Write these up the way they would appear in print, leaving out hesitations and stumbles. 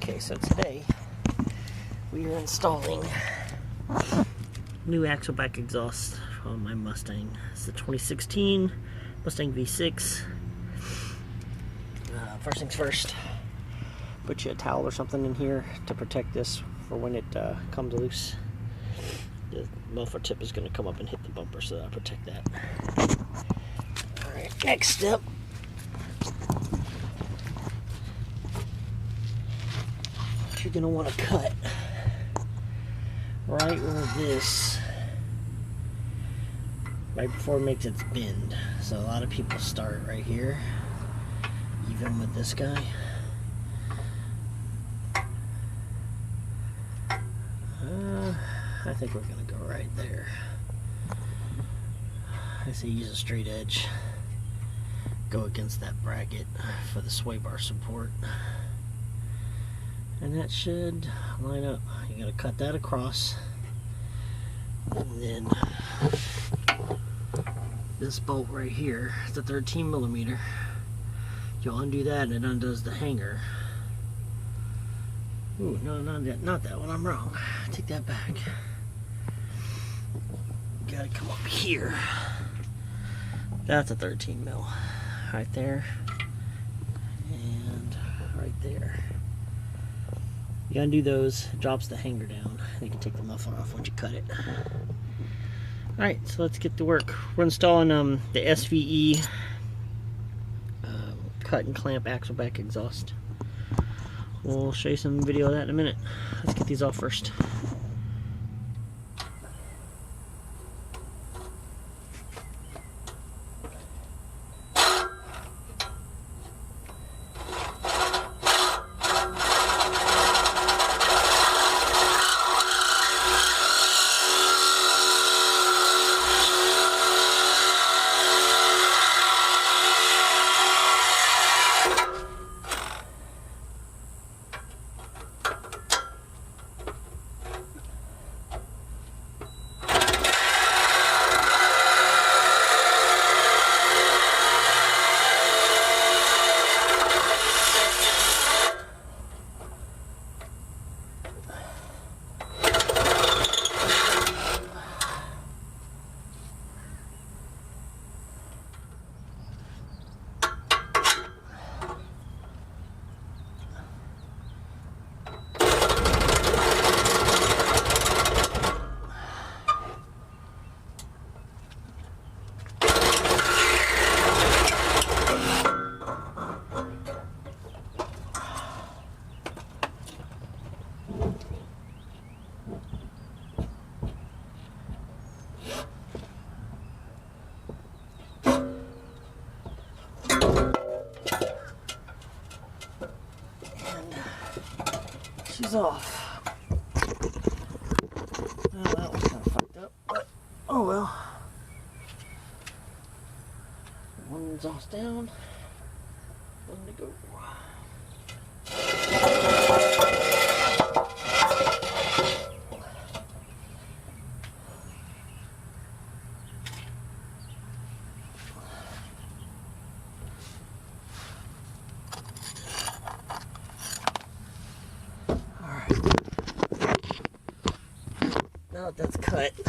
Okay, so today we are installing new axle back exhaust on my Mustang. It's the 2016 Mustang V6. First things first, put you a towel or something in here to protect this for when it comes loose. The muffler tip is going to come up and hit the bumper, so that'll protect that. Alright, next step. You're going to want to cut right where this, right before it makes its bend. So a lot of people start right here, even with this guy. I think we're going to go right there. I say use a straight edge. Go against that bracket for the sway bar support. And that should line up. You got to cut that across. And then this bolt right here, it's a 13 millimeter. You'll undo that and it undoes the hanger. Ooh, no, not that one. I'm wrong. Take that back. You gotta come up here. That's a 13 mil. Right there. And right there. You undo those, it drops the hanger down. You can take the muffler off once you cut it. Alright, so let's get to work. We're installing the SVE cut and clamp axle back exhaust. We'll show you some video of that in a minute. Let's get these off first. She's off. Well, that one's kind of fucked up, but oh well. One exhaust down, one to go. Now that that's cut, you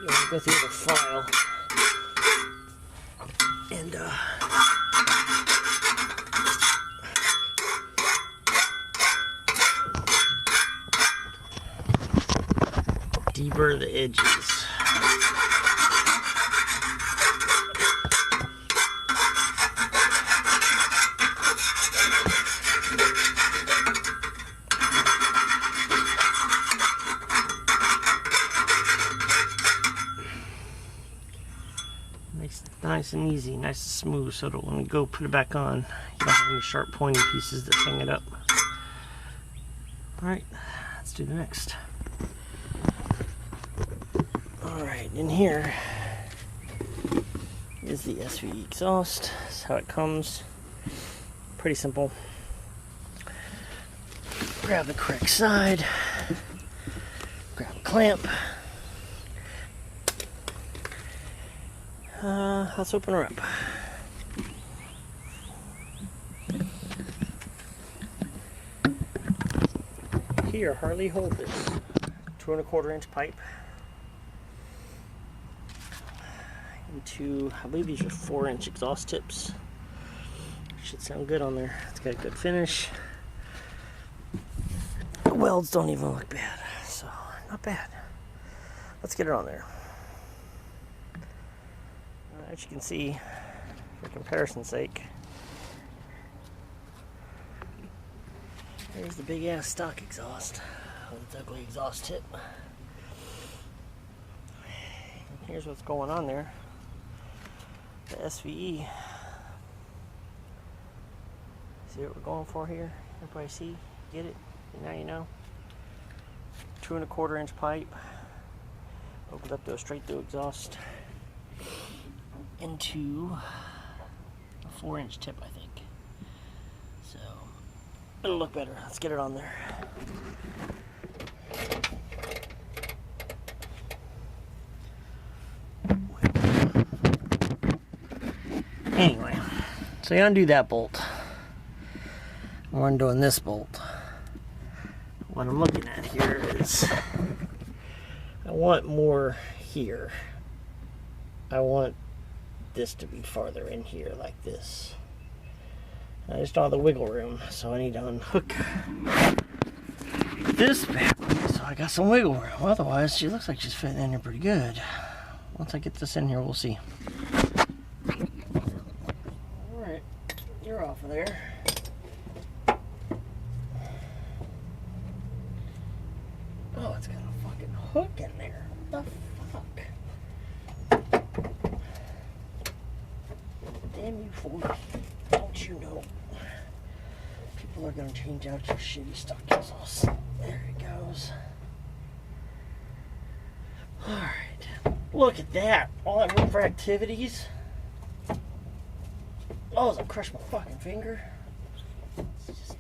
want to go through the file and deburr the edges. Nice and easy, nice and smooth, so that when we go put it back on, you don't have any sharp pointy pieces that hang it up. Alright, let's do the next. Alright, in here is the SVE exhaust. That's how it comes. Pretty simple. Grab the correct side, grab a clamp. Let's open her up. Here, Harley, hold this. 2¼ inch pipe into, I believe these are 4-inch exhaust tips. Should sound good on there. It's got a good finish. The welds don't even look bad, so not bad. Let's get it on there. As you can see, for comparison's sake, there's the big ass stock exhaust with its ugly exhaust tip. Here's what's going on there. The SVE. See what we're going for here? Everybody see? Get it? Now you know. 2¼ inch pipe. Opened up to a straight through exhaust into a 4-inch tip, I think. So it'll look better. Let's get it on there. Anyway, so you undo that bolt. We're undoing this bolt. What I'm looking at here is I want more here. I want this to be farther in here like this. I just don't have the wiggle room, so I need to unhook this bad boy so I got some wiggle room. Otherwise, she looks like she's fitting in here pretty good. Once I get this in here, we'll see. Alright, you're off of there. Oh, it's got a fucking hook in there. What the fuck? Damn you, Ford. Don't you know? People are gonna change out your shitty stock exhaust. There it goes. Alright. Look at that. All that room for activities. Oh, as I crush my fucking finger. It's just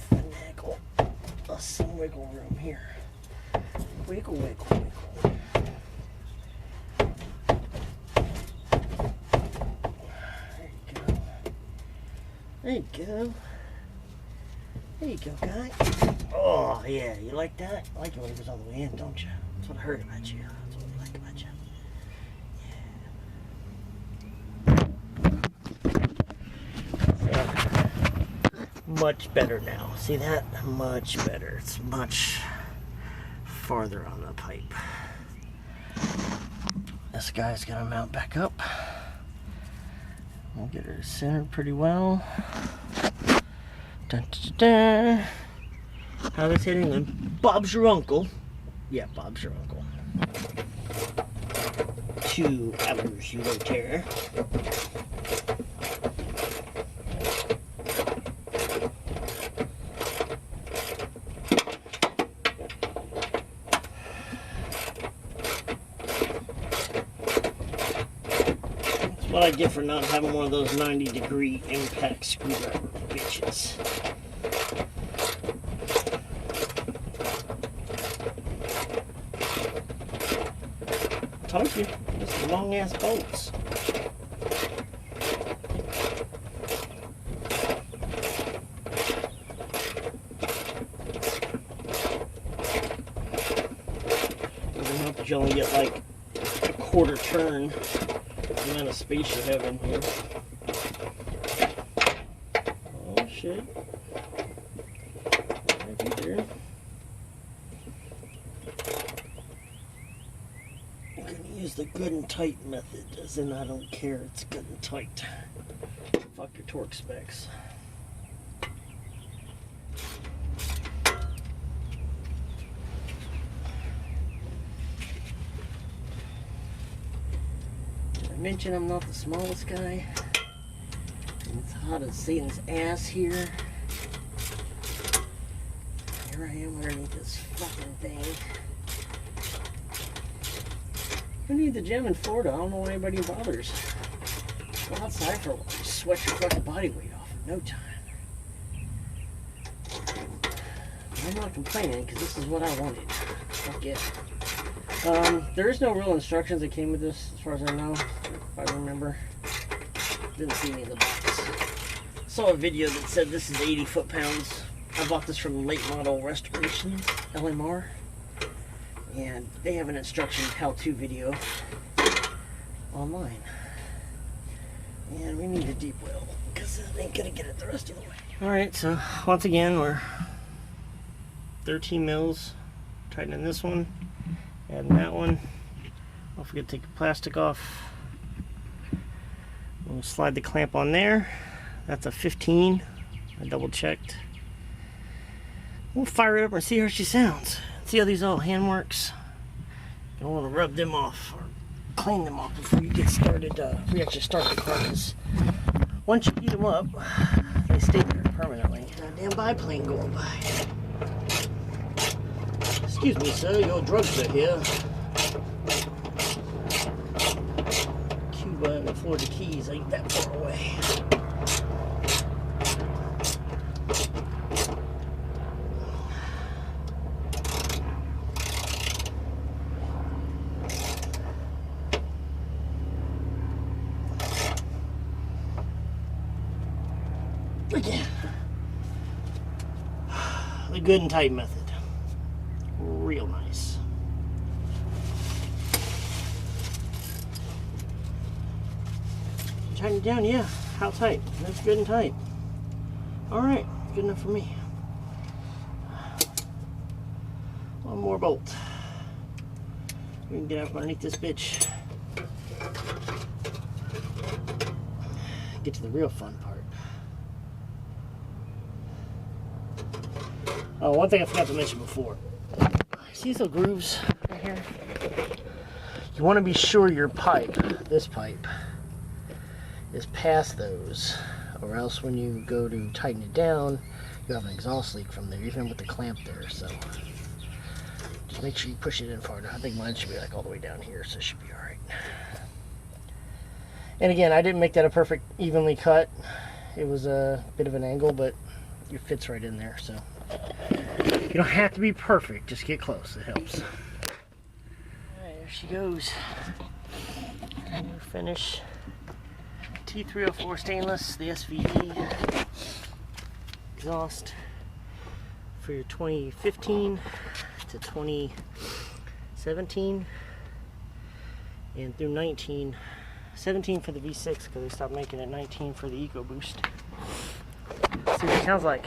finagle us some wiggle room here. Wiggle, wiggle, wiggle. There you go. There you go, guy. Oh, yeah. You like that? I like it when it goes all the way in, don't you? That's what I heard about you. That's what I like about you. Much better now. See that? Much better. It's much farther on the pipe. This guy's gonna mount back up. We'll get her centered pretty well. Dun, dun, dun. How this hitting them? Bob's your uncle. Yeah, Bob's your uncle. 2 hours, you little terror. What I get for not having one of those 90-degree impact screwdriver bitches. I told you, just long ass bolts. Doesn't help that you only get like a 1/4 turn. The amount of space you have in here. Oh shit. Right there. I'm gonna use the good and tight method, as in I don't care, it's good and tight. Fuck your torque specs. Mention I'm not the smallest guy. And it's hot as Satan's ass here. Here I am underneath this fucking thing. Who needs the gym in Florida? I don't know why anybody bothers. Go outside for a while. Just sweat your fucking body weight off in no time. I'm not complaining because this is what I wanted. Fuck yeah. There is no real instructions that came with this, as far as I know, if I remember. Didn't see any of the box. Saw a video that said this is 80 foot-pounds. I I bought this from Late Model Restorations, LMR, and they have an instruction how-to video online. And we need a deep well because it ain't gonna get it the rest of the way. Alright, so once again we're 13 mils, tightening this one, adding that one. Don't forget to take the plastic off. We'll slide the clamp on there. That's a 15. I double checked. We'll fire it up and see how she sounds. See how these all hand works. You don't want to rub them off or clean them off before you get started. We actually start the car, because once you heat them up, they stay there permanently. Damn biplane going by. Excuse me, sir, your drugs are here. Cuba and the Florida Keys ain't that far away. Again, the good and tight method. Real nice. Tighten it down, yeah. How tight? That's good and tight. Alright, good enough for me. One more bolt. We can get up underneath this bitch. Get to the real fun part. Oh, one thing I forgot to mention before. See these little grooves right here? You want to be sure your pipe, this pipe, is past those, or else when you go to tighten it down, you have an exhaust leak from there, even with the clamp there. So just make sure you push it in far enough. I think mine should be like all the way down here, so it should be all right. And again, I didn't make that a perfect evenly cut. It was a bit of an angle, but it fits right in there. So you don't have to be perfect, just get close, it helps. Alright, there she goes. New finish. T304 stainless, the SVE exhaust for your 2015 to 2017 and through 19. 17 for the V6 because they stopped making it, 19 for the Ecoboost. Let's see what it sounds like.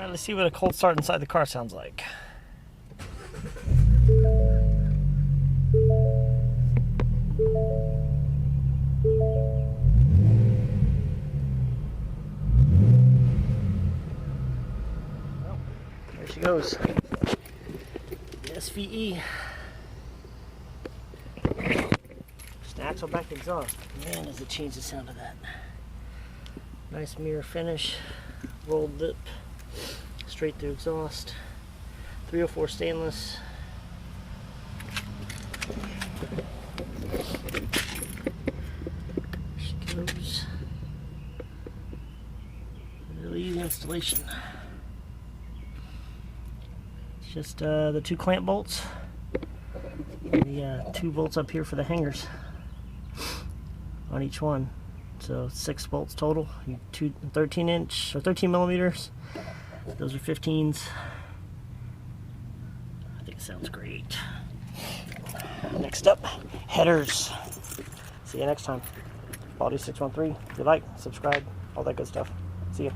Let's see what a cold start inside the car sounds like. Well, there she goes. The SVE. Axle back exhaust. Man, does it change the sound of that. Nice mirror finish. Rolled lip. Straight through exhaust. 304 stainless. installation. It's just the 2 clamp bolts and the 2 bolts up here for the hangers on each one. So 6 bolts total. 13 inch or 13 millimeters. Those are 15s. I think it sounds great. Next up, headers. See you next time. Baldy613. If you like, subscribe, all that good stuff. See ya.